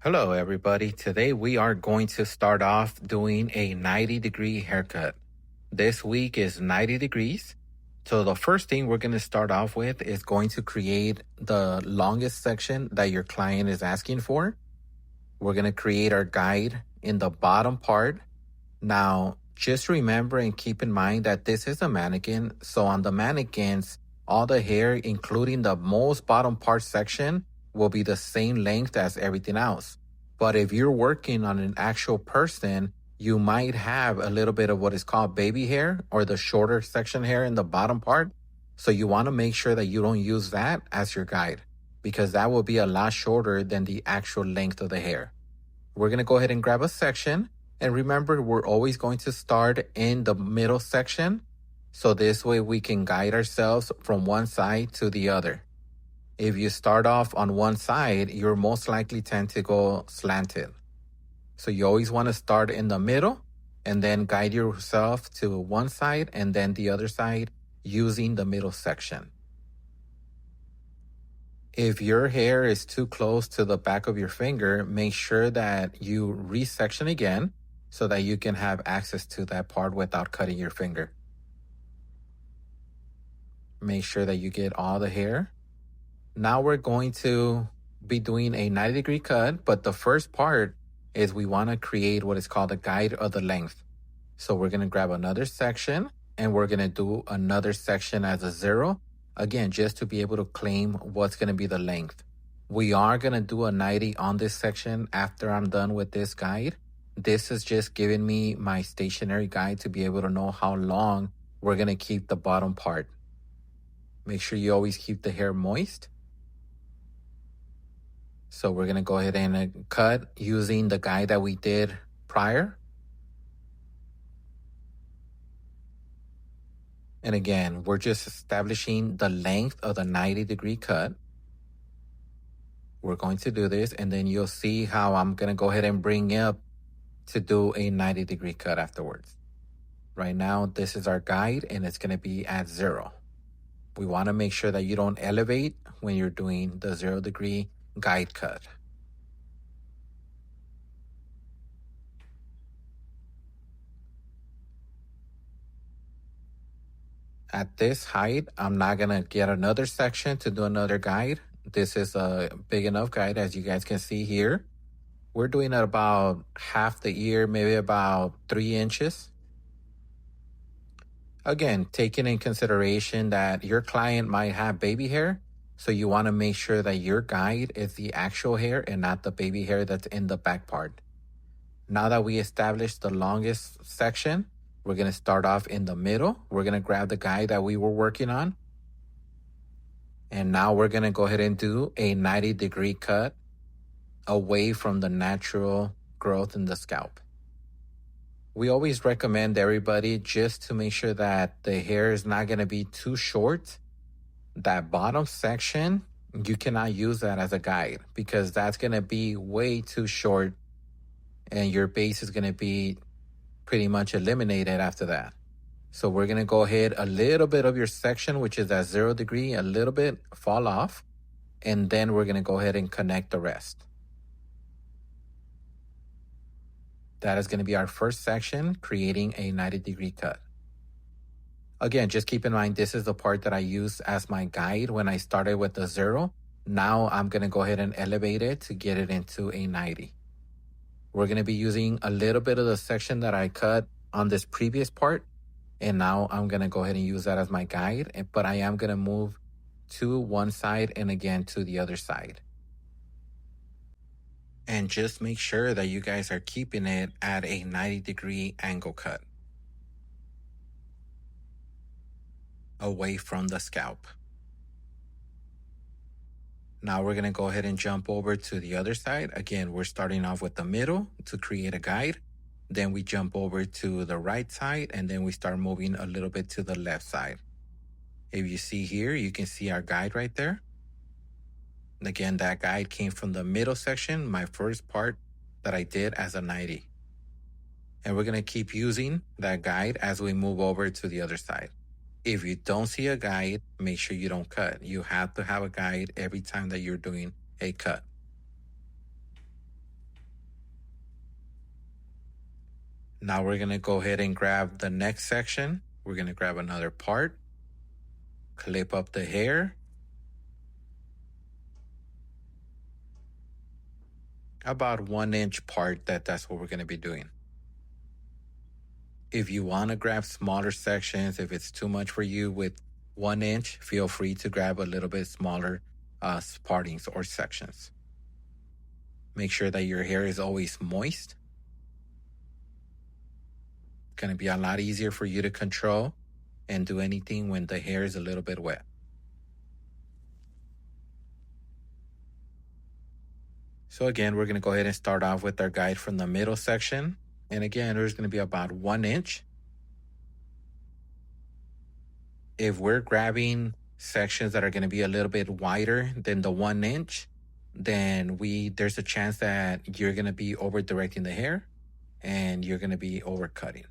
Hello, everybody. Today we are going to start off doing a 90-degree haircut. This week is 90 degrees. So the first thing we're going to start off with is going to create the longest section that your client is asking for. We're going to create our guide in the bottom part. Now, just remember and keep in mind that this is a mannequin. So on the mannequins, all the hair, including the most bottom part section, will be the same length as everything else. But if you're working on an actual person, you might have a little bit of what is called baby hair or the shorter section hair in the bottom part. So you want to make sure that you don't use that as your guide because that will be a lot shorter than the actual length of the hair. We're going to go ahead and grab a section. And remember, we're always going to start in the middle section. So this way we can guide ourselves from one side to the other. If you start off on one side, you're most likely tend to go slanted. So you always want to start in the middle and then guide yourself to one side and then the other side using the middle section. If your hair is too close to the back of your finger, make sure that you resection again so that you can have access to that part without cutting your finger. Make sure that you get all the hair. Now we're going to be doing a 90-degree cut, but the first part is we want to create what is called a guide of the length. So we're going to grab another section and we're going to do another section as a 0. Again, just to be able to claim what's going to be the length. We are going to do a 90 on this section after I'm done with this guide. This is just giving me my stationary guide to be able to know how long we're going to keep the bottom part. Make sure you always keep the hair moist. So we're going to go ahead and cut using the guide that we did prior. And again, we're just establishing the length of the 90-degree cut. We're going to do this, and then you'll see how I'm going to go ahead and bring up to do a 90-degree cut afterwards. Right now, this is our guide, and it's going to be at 0. We want to make sure that you don't elevate when you're doing the 0-degree guide cut. At this height, I'm not going to get another section to do another guide. This is a big enough guide, as you guys can see here. We're doing it about half the ear, maybe about 3 inches. Again, taking in consideration that your client might have baby hair, so you want to make sure that your guide is the actual hair and not the baby hair that's in the back part. Now that we established the longest section, we're going to start off in the middle. We're going to grab the guide that we were working on. And now we're going to go ahead and do a 90-degree cut away from the natural growth in the scalp. We always recommend everybody just to make sure that the hair is not going to be too short. That bottom section, you cannot use that as a guide because that's going to be way too short and your base is going to be pretty much eliminated after that. So we're going to go ahead, a little bit of your section, which is at 0 degree, a little bit fall off, and then we're going to go ahead and connect the rest. That is going to be our first section, creating a 90-degree cut. Again, just keep in mind, this is the part that I used as my guide when I started with the 0. Now I'm going to go ahead and elevate it to get it into a 90. We're going to be using a little bit of the section that I cut on this previous part. And now I'm going to go ahead and use that as my guide. But I am going to move to one side and again to the other side. And just make sure that you guys are keeping it at a 90-degree angle cut away from the scalp. Now we're going to go ahead and jump over to the other side. Again, we're starting off with the middle to create a guide. Then we jump over to the right side and then we start moving a little bit to the left side. If you see here, you can see our guide right there. Again, that guide came from the middle section, my first part that I did as a 90. And we're going to keep using that guide as we move over to the other side. If you don't see a guide, make sure you don't cut. You have to have a guide every time that you're doing a cut. Now we're going to go ahead and grab the next section. We're going to grab another part, clip up the hair. About 1 inch part, that's what we're going to be doing. If you want to grab smaller sections, if it's too much for you with 1 inch, feel free to grab a little bit smaller partings or sections. Make sure that your hair is always moist. It's going to be a lot easier for you to control and do anything when the hair is a little bit wet. So again, we're going to go ahead and start off with our guide from the middle section. And again, there's going to be about 1 inch. If we're grabbing sections that are going to be a little bit wider than the 1 inch, then there's a chance that you're going to be over directing the hair and you're going to be over cutting.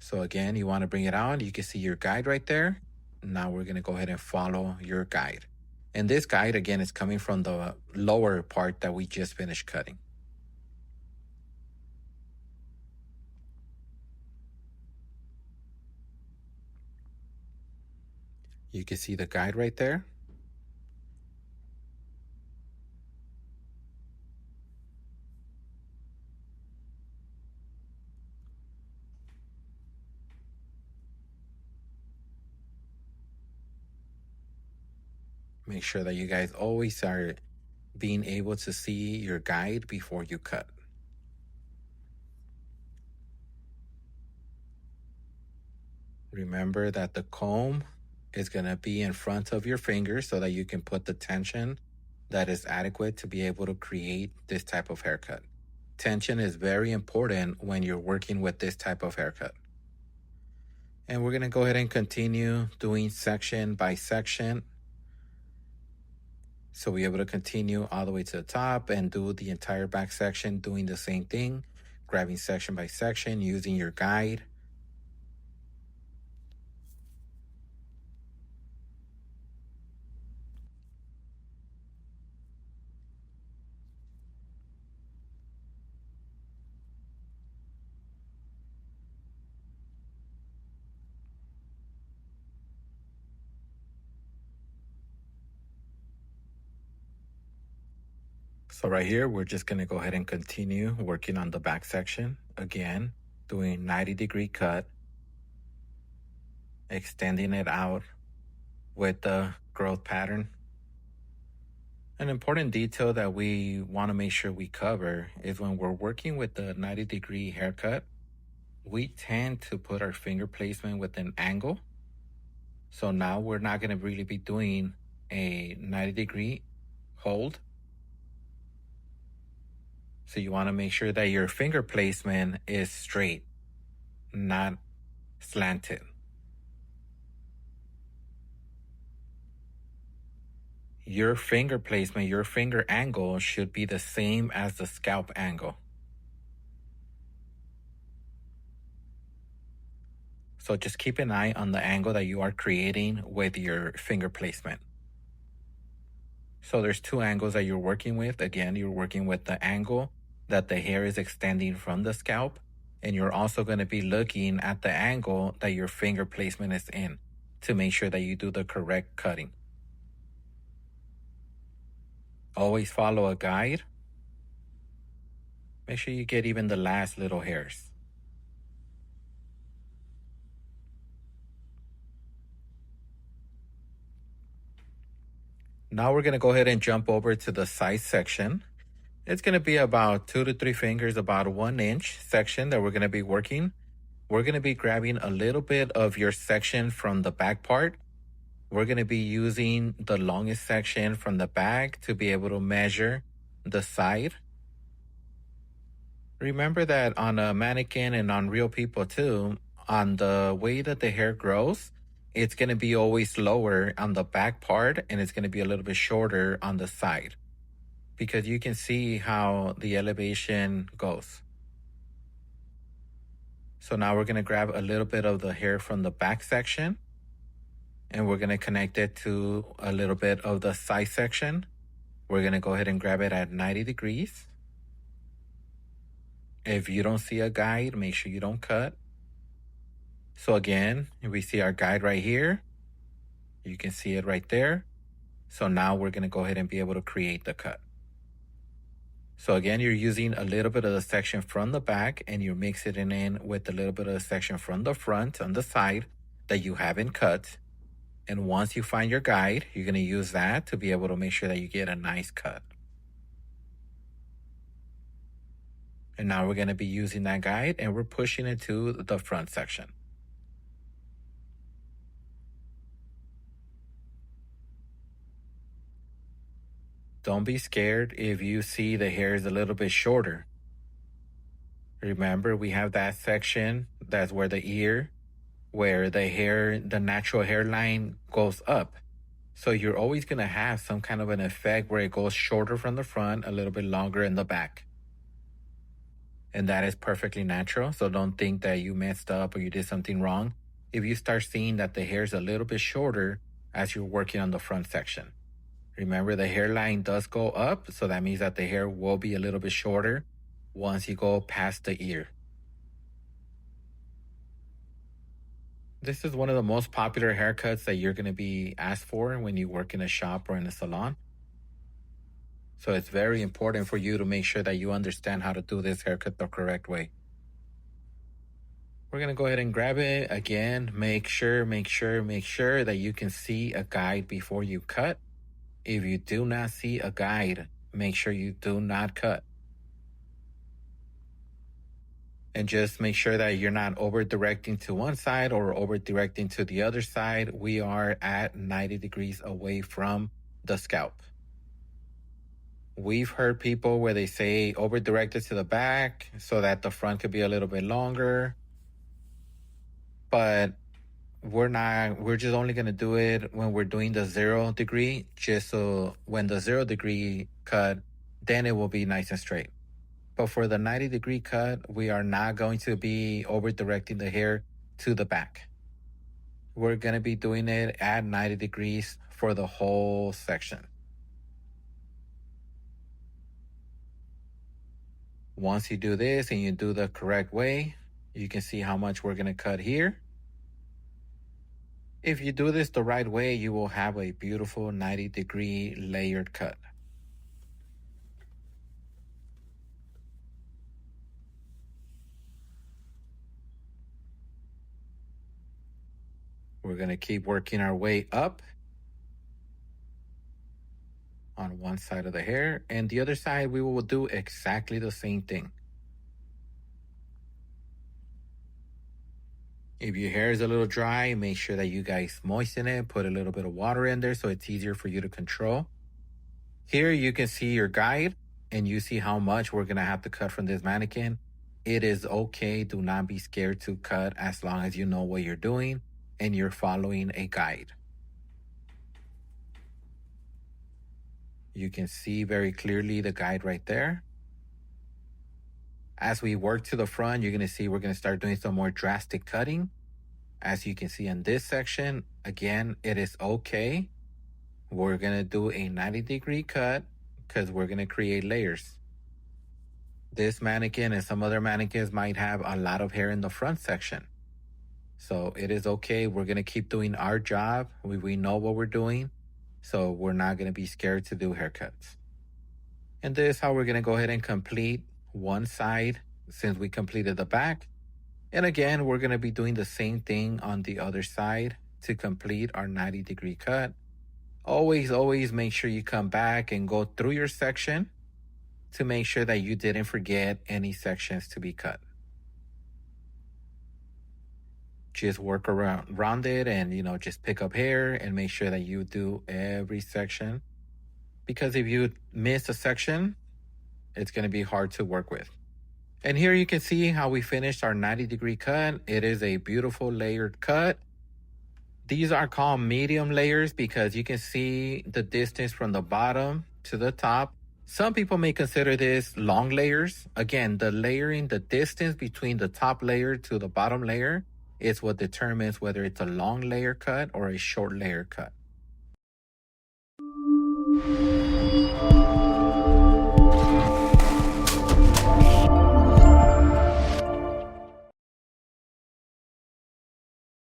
So again, you want to bring it out. You can see your guide right there. Now we're going to go ahead and follow your guide. And this guide, again, is coming from the lower part that we just finished cutting. You can see the guide right there. Make sure that you guys always are being able to see your guide before you cut. Remember that the comb is going to be in front of your finger so that you can put the tension that is adequate to be able to create this type of haircut. Tension is very important when you're working with this type of haircut. And we're going to go ahead and continue doing section by section. So we're able to continue all the way to the top and do the entire back section doing the same thing, grabbing section by section, using your guide. So right here, we're just going to go ahead and continue working on the back section. Again, doing 90-degree cut, extending it out with the growth pattern. An important detail that we want to make sure we cover is when we're working with the 90-degree haircut, we tend to put our finger placement with an angle. So now we're not going to really be doing a 90-degree hold. So you want to make sure that your finger placement is straight, not slanted. Your finger placement, your finger angle should be the same as the scalp angle. So just keep an eye on the angle that you are creating with your finger placement. So there's 2 angles that you're working with. Again, you're working with the angle that the hair is extending from the scalp, and you're also going to be looking at the angle that your finger placement is in to make sure that you do the correct cutting. Always follow a guide. Make sure you get even the last little hairs. Now we're going to go ahead and jump over to the side section. It's going to be about 2 to 3 fingers, about 1 inch section that we're going to be working. We're going to be grabbing a little bit of your section from the back part. We're going to be using the longest section from the back to be able to measure the side. Remember that on a mannequin and on real people too, on the way that the hair grows, it's going to be always lower on the back part and it's going to be a little bit shorter on the side, because you can see how the elevation goes. So now we're going to grab a little bit of the hair from the back section and we're going to connect it to a little bit of the side section. We're going to go ahead and grab it at 90 degrees. If you don't see a guide, make sure you don't cut. So again, we see our guide right here. You can see it right there. So now we're going to go ahead and be able to create the cut. So again, you're using a little bit of the section from the back and you're mixing it in with a little bit of the section from the front on the side that you haven't cut. And once you find your guide, you're going to use that to be able to make sure that you get a nice cut. And now we're going to be using that guide and we're pushing it to the front section. Don't be scared if you see the hair is a little bit shorter. Remember, we have that section, that's where the ear, where the hair, the natural hairline goes up. So you're always going to have some kind of an effect where it goes shorter from the front, a little bit longer in the back. And that is perfectly natural. So don't think that you messed up or you did something wrong if you start seeing that the hair is a little bit shorter as you're working on the front section. Remember, the hairline does go up, so that means that the hair will be a little bit shorter once you go past the ear. This is one of the most popular haircuts that you're going to be asked for when you work in a shop or in a salon. So it's very important for you to make sure that you understand how to do this haircut the correct way. We're going to go ahead and grab it. Again, make sure that you can see a guide before you cut. If you do not see a guide, make sure you do not cut. And just make sure that you're not over directing to one side or over directing to the other side. We are at 90 degrees away from the scalp. We've heard people where they say over direct it to the back so that the front could be a little bit longer. But we're just only going to do it when we're doing the 0 degree, just so when the 0 degree cut, then it will be nice and straight. But for the 90 degree cut, we are not going to be over directing the hair to the back. We're going to be doing it at 90 degrees for the whole section. Once you do this and you do the correct way, you can see how much we're going to cut here. If you do this the right way, you will have a beautiful 90 degree layered cut. We're going to keep working our way up on one side of the hair, and the other side we will do exactly the same thing. If your hair is a little dry, make sure that you guys moisten it, put a little bit of water in there so it's easier for you to control. Here you can see your guide and you see how much we're going to have to cut from this mannequin. It is okay. Do not be scared to cut as long as you know what you're doing and you're following a guide. You can see very clearly the guide right there. As we work to the front, you're going to see we're going to start doing some more drastic cutting. As you can see in this section, again, it is okay. We're going to do a 90 degree cut because we're going to create layers. This mannequin and some other mannequins might have a lot of hair in the front section. So it is okay. We're going to keep doing our job. We know what we're doing. So we're not going to be scared to do haircuts. And this is how we're going to go ahead and complete one side since we completed the back. And again, we're going to be doing the same thing on the other side to complete our 90 degree cut. Always make sure you come back and go through your section to make sure that you didn't forget any sections to be cut. Just work around it and, just pick up hair and make sure that you do every section. Because if you miss a section, it's going to be hard to work with. And here you can see how we finished our 90 degree cut. It is a beautiful layered cut. These are called medium layers because you can see the distance from the bottom to the top. Some people may consider this long layers. Again, the distance between the top layer to the bottom layer is what determines whether it's a long layer cut or a short layer cut.